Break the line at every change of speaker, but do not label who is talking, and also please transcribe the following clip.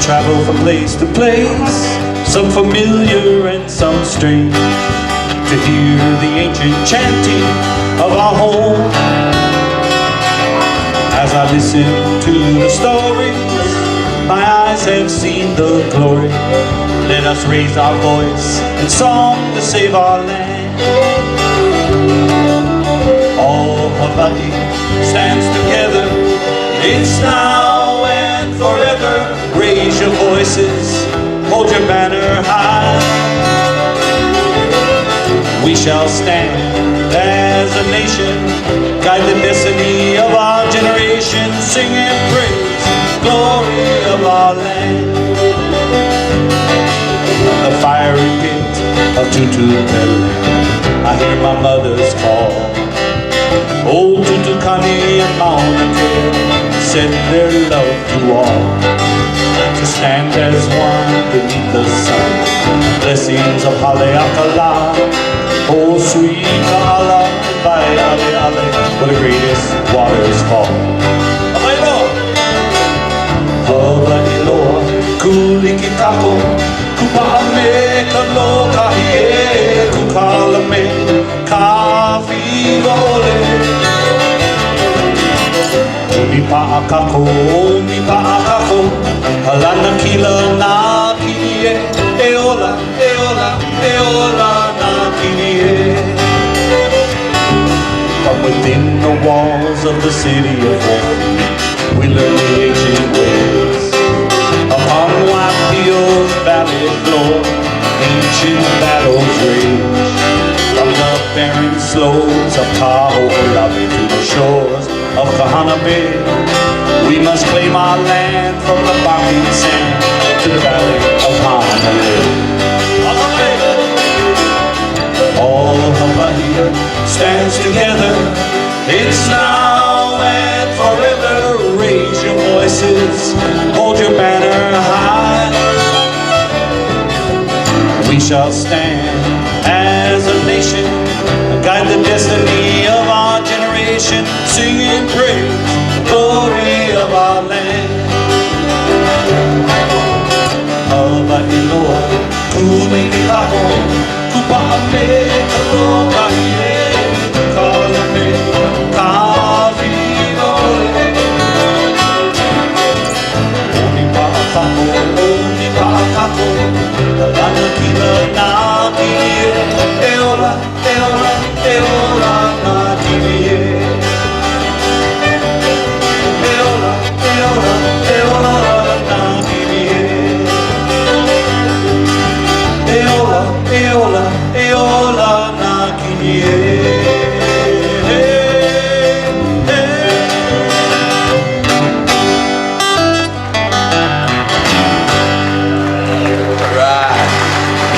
travel from place to place, some familiar and some strange, to hear the ancient chanting of our home. As I listen to the stories, my eyes have seen the glory. Let us raise our voice in song to save our land. All Hawaii stands together. It's now and forever. Raise your voices, hold your banner high. We shall stand as a nation, guide the destiny of our generation, sing and praise the glory of our land. The fiery pit of Tutupele, I hear my mother's call. Old Tutukani and Mauna Kea send their love to all, to stand as one beneath the sun. Blessings of Haleakala, oh sweet Kaala, by Ale Ale, where the greatest waters fall. Hawaiiloa, kulikitako, kupaame kalo kahie, kukalame, kawiwa ole. Unipaakako, unipaakako, halana kila na kinie, eola, eola, eola na kinie. From within the walls of the city of Hawaii, we learn the ancient ways. Upon Waipio's valley floor, ancient battles rage. From the barren slopes of Kaho'olawe to the shores of Kahana Bay, we must claim our land from the bombing sand to the valley of Honolulu. All Hawaii stands together. It's now and forever. Raise your voices, hold your banner high. We shall stand